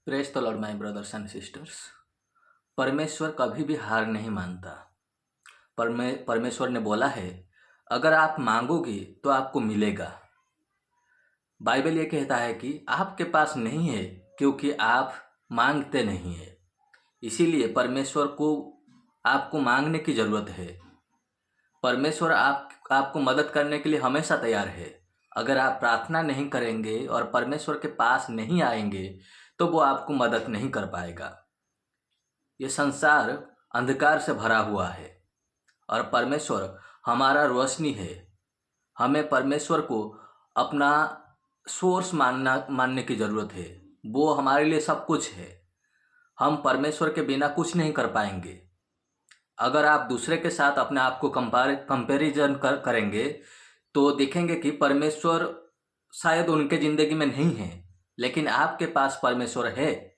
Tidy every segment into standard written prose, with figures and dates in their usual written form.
Praise the Lord my brothers and sisters. परमेश्वर कभी भी हार नहीं मानता। परमेश्वर ने बोला है, अगर आप मांगोगे तो आपको मिलेगा। बाइबल ये कहता है कि आपके पास नहीं है क्योंकि आप मांगते नहीं है। इसीलिए परमेश्वर को आपको मांगने की ज़रूरत है। परमेश्वर आपको मदद करने के लिए हमेशा तैयार है। अगर आप प्रार्थना नहीं करेंगे और परमेश्वर के पास नहीं आएंगे तो वो आपको मदद नहीं कर पाएगा। ये संसार अंधकार से भरा हुआ है और परमेश्वर हमारा रोशनी है। हमें परमेश्वर को अपना सोर्स मानने की ज़रूरत है। वो हमारे लिए सब कुछ है। हम परमेश्वर के बिना कुछ नहीं कर पाएंगे। अगर आप दूसरे के साथ अपने आप को कंपैरिजन करेंगे तो देखेंगे कि परमेश्वर शायद उनके ज़िंदगी में नहीं है, लेकिन आपके पास परमेश्वर है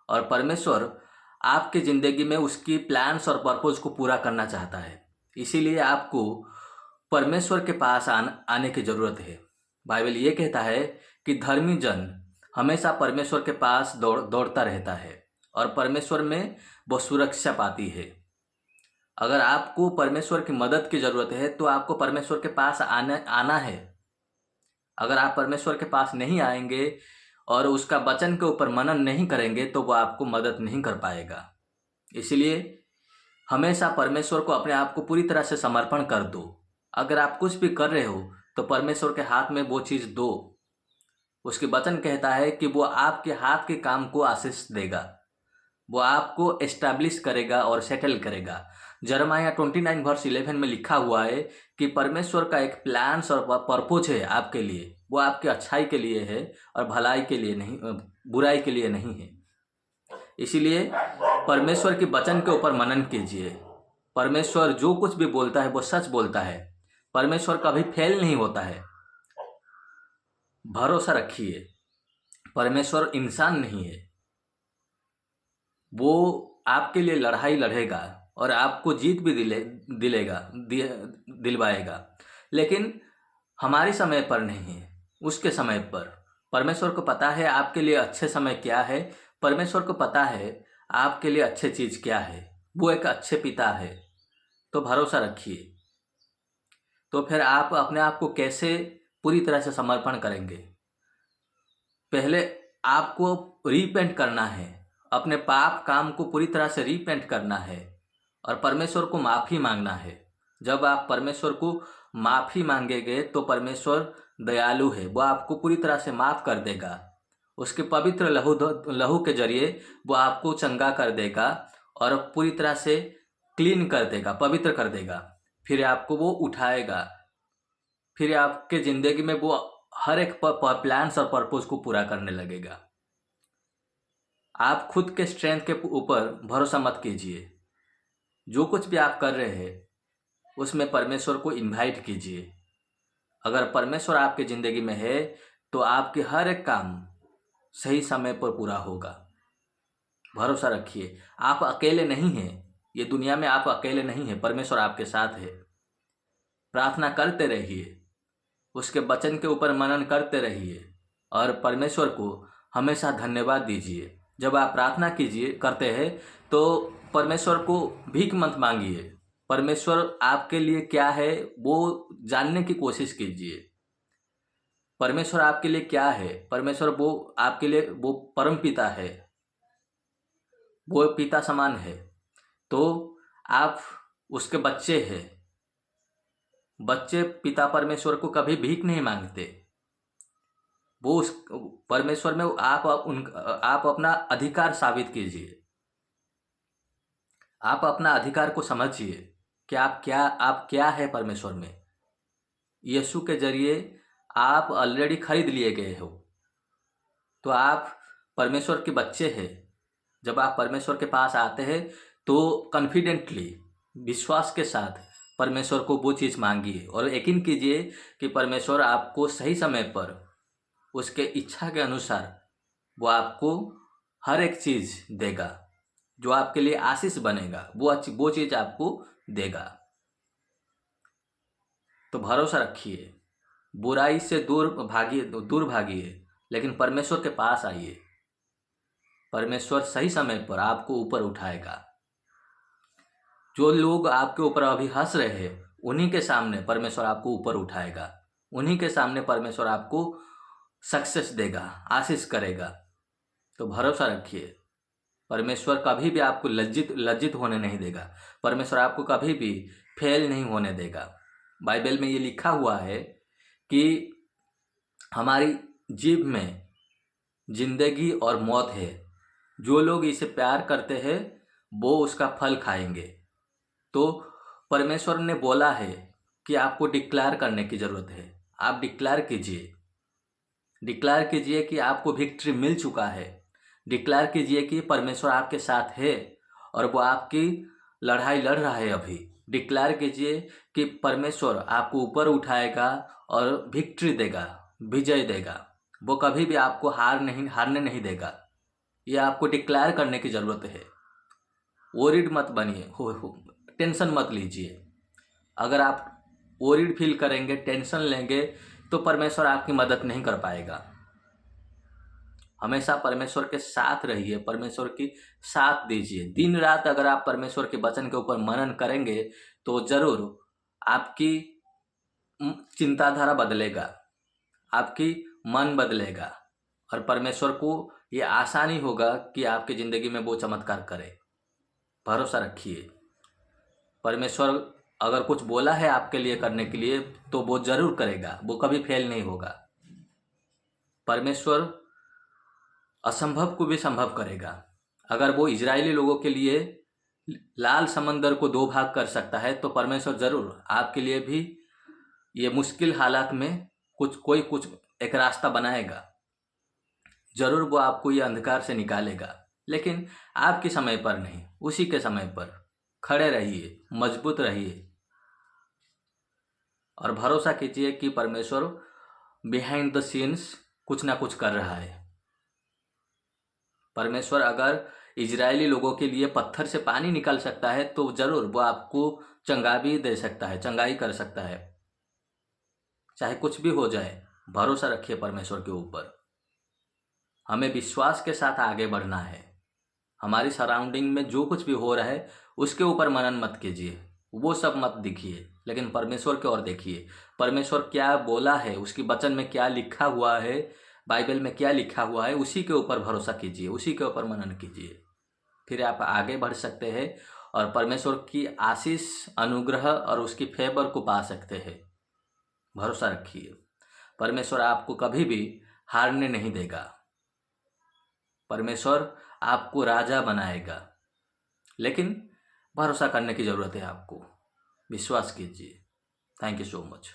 और परमेश्वर आपके ज़िंदगी में उसकी प्लान्स और पर्पज़ को पूरा करना चाहता है। इसीलिए आपको परमेश्वर के पास आने की ज़रूरत है। बाइबल ये कहता है कि धर्मी जन हमेशा परमेश्वर के पास दौड़ता रहता है और परमेश्वर में वो सुरक्षा पाती है। अगर आपको परमेश्वर की मदद की ज़रूरत है तो आपको परमेश्वर के पास आना है। अगर आप परमेश्वर के पास नहीं आएंगे और उसका वचन के ऊपर मनन नहीं करेंगे तो वो आपको मदद नहीं कर पाएगा। इसलिए हमेशा परमेश्वर को अपने आप को पूरी तरह से समर्पण कर दो। अगर आप कुछ भी कर रहे हो तो परमेश्वर के हाथ में वो चीज़ दो। उसके वचन कहता है कि वो आपके हाथ के काम को आशीष देगा, वो आपको एस्टैब्लिश करेगा और सेटल करेगा। यिर्मयाह 29:11 में लिखा हुआ है कि परमेश्वर का एक प्लान्स और पर्पज है आपके लिए। वो आपके अच्छाई के लिए है और भलाई के लिए नहीं, बुराई के लिए नहीं है। इसीलिए परमेश्वर के वचन के ऊपर मनन कीजिए। परमेश्वर जो कुछ भी बोलता है वो सच बोलता है। परमेश्वर कभी फेल नहीं होता है। भरोसा रखिए, परमेश्वर इंसान नहीं है। वो आपके लिए लड़ाई लड़ेगा और आपको जीत भी दिलवाएगा, लेकिन हमारे समय पर नहीं है, उसके समय पर। परमेश्वर को पता है आपके लिए अच्छे समय क्या है। परमेश्वर को पता है आपके लिए अच्छे चीज़ क्या है। वो एक अच्छे पिता है। तो भरोसा रखिए। तो फिर आप अपने आप को कैसे पूरी तरह से समर्पण करेंगे? पहले आपको रीपेंट करना है, अपने पाप काम को पूरी तरह से रीपेंट करना है और परमेश्वर को माफ़ी मांगना है। जब आप परमेश्वर को माफ़ी मांगेंगे तो परमेश्वर दयालु है, वो आपको पूरी तरह से माफ़ कर देगा। उसके पवित्र लहू के जरिए वो आपको चंगा कर देगा और पूरी तरह से क्लीन कर देगा, पवित्र कर देगा। फिर आपको वो उठाएगा। फिर आपके ज़िंदगी में वो हर एक प्लान्स और पर्पस को पूरा करने लगेगा। आप खुद के स्ट्रेंथ के ऊपर भरोसा मत कीजिए। जो कुछ भी आप कर रहे हैं उसमें परमेश्वर को इनवाइट कीजिए। अगर परमेश्वर आपके ज़िंदगी में है तो आपके हर एक काम सही समय पर पूरा होगा। भरोसा रखिए, आप अकेले नहीं हैं। ये दुनिया में आप अकेले नहीं हैं, परमेश्वर आपके साथ है। प्रार्थना करते रहिए, उसके वचन के ऊपर मनन करते रहिए और परमेश्वर को हमेशा धन्यवाद दीजिए। जब आप प्रार्थना करते हैं तो परमेश्वर को भीख मत मांगिए। परमेश्वर आपके लिए क्या है वो जानने की कोशिश कीजिए। परमेश्वर आपके लिए क्या है? परमेश्वर वो आपके लिए वो परम पिता है, वो पिता समान है। तो आप उसके बच्चे हैं। बच्चे पिता परमेश्वर को कभी भीख नहीं मांगते। वो उस परमेश्वर में आप अपना अधिकार साबित कीजिए। आप अपना अधिकार को समझिए कि आप क्या है परमेश्वर में। यीशु के जरिए आप ऑलरेडी खरीद लिए गए हो। तो आप परमेश्वर के बच्चे हैं। जब आप परमेश्वर के पास आते हैं तो कॉन्फिडेंटली, विश्वास के साथ परमेश्वर को वो चीज़ मांगिए और यकीन कीजिए कि परमेश्वर आपको सही समय पर उसके इच्छा के अनुसार वो आपको हर एक चीज़ देगा जो आपके लिए आशीष बनेगा। वो चीज़ आपको देगा। तो भरोसा रखिए, बुराई से दूर भागिए, लेकिन परमेश्वर के पास आइए। परमेश्वर सही समय पर आपको ऊपर उठाएगा। जो लोग आपके ऊपर अभी हंस रहे हैं, उन्हीं के सामने परमेश्वर आपको ऊपर उठाएगा। उन्हीं के सामने परमेश्वर आपको सक्सेस देगा, आशीष करेगा। तो भरोसा रखिए, परमेश्वर कभी भी आपको लज्जित होने नहीं देगा। परमेश्वर आपको कभी भी फेल नहीं होने देगा। बाइबल में ये लिखा हुआ है कि हमारी जीभ में जिंदगी और मौत है, जो लोग इसे प्यार करते हैं वो उसका फल खाएंगे। तो परमेश्वर ने बोला है कि आपको डिक्लेयर करने की ज़रूरत है। आप डिक्लेयर कीजिए कि आपको विक्ट्री मिल चुका है। डिक्लेयर कीजिए कि परमेश्वर आपके साथ है और वो आपकी लड़ाई लड़ रहा है अभी। डिक्लेयर कीजिए कि परमेश्वर आपको ऊपर उठाएगा और विक्ट्री देगा, विजय देगा। वो कभी भी आपको हारने नहीं देगा। ये आपको डिक्लेयर करने की ज़रूरत है। वरीड मत बनिए, टेंशन मत लीजिए। अगर आप वरीड फील करेंगे, टेंशन लेंगे, तो परमेश्वर आपकी मदद नहीं कर पाएगा। हमेशा परमेश्वर के साथ रहिए, परमेश्वर की साथ दीजिए। दिन रात अगर आप परमेश्वर के वचन के ऊपर मनन करेंगे तो जरूर आपकी चिंताधारा बदलेगा, आपकी मन बदलेगा और परमेश्वर को ये आसानी होगा कि आपकी ज़िंदगी में वो चमत्कार करे। भरोसा रखिए, परमेश्वर अगर कुछ बोला है आपके लिए करने के लिए तो वो जरूर करेगा, वो कभी फेल नहीं होगा। परमेश्वर असंभव को भी संभव करेगा। अगर वो इजरायली लोगों के लिए लाल समंदर को 2 भाग कर सकता है तो परमेश्वर जरूर आपके लिए भी ये मुश्किल हालात में कुछ एक रास्ता बनाएगा। जरूर वो आपको ये अंधकार से निकालेगा, लेकिन आपके समय पर नहीं, उसी के समय पर। खड़े रहिए, मजबूत रहिए और भरोसा कीजिए कि परमेश्वर बिहाइंड द सीन्स कुछ ना कुछ कर रहा है। परमेश्वर अगर इजरायली लोगों के लिए पत्थर से पानी निकाल सकता है तो जरूर वो आपको चंगाई दे सकता है, चंगाई कर सकता है। चाहे कुछ भी हो जाए, भरोसा रखिए परमेश्वर के ऊपर। हमें विश्वास के साथ आगे बढ़ना है। हमारी सराउंडिंग में जो कुछ भी हो रहा है उसके ऊपर मनन मत कीजिए, वो सब मत देखिए, लेकिन परमेश्वर की ओर देखिए। परमेश्वर क्या बोला है, उसकी वचन में क्या लिखा हुआ है, बाइबल में क्या लिखा हुआ है, उसी के ऊपर भरोसा कीजिए, उसी के ऊपर मनन कीजिए। फिर आप आगे बढ़ सकते हैं और परमेश्वर की आशीष, अनुग्रह और उसकी फेवर को पा सकते हैं। भरोसा रखिए, परमेश्वर आपको कभी भी हारने नहीं देगा। परमेश्वर आपको राजा बनाएगा, लेकिन भरोसा करने की ज़रूरत है आपको। विश्वास कीजिए। Thank you so much.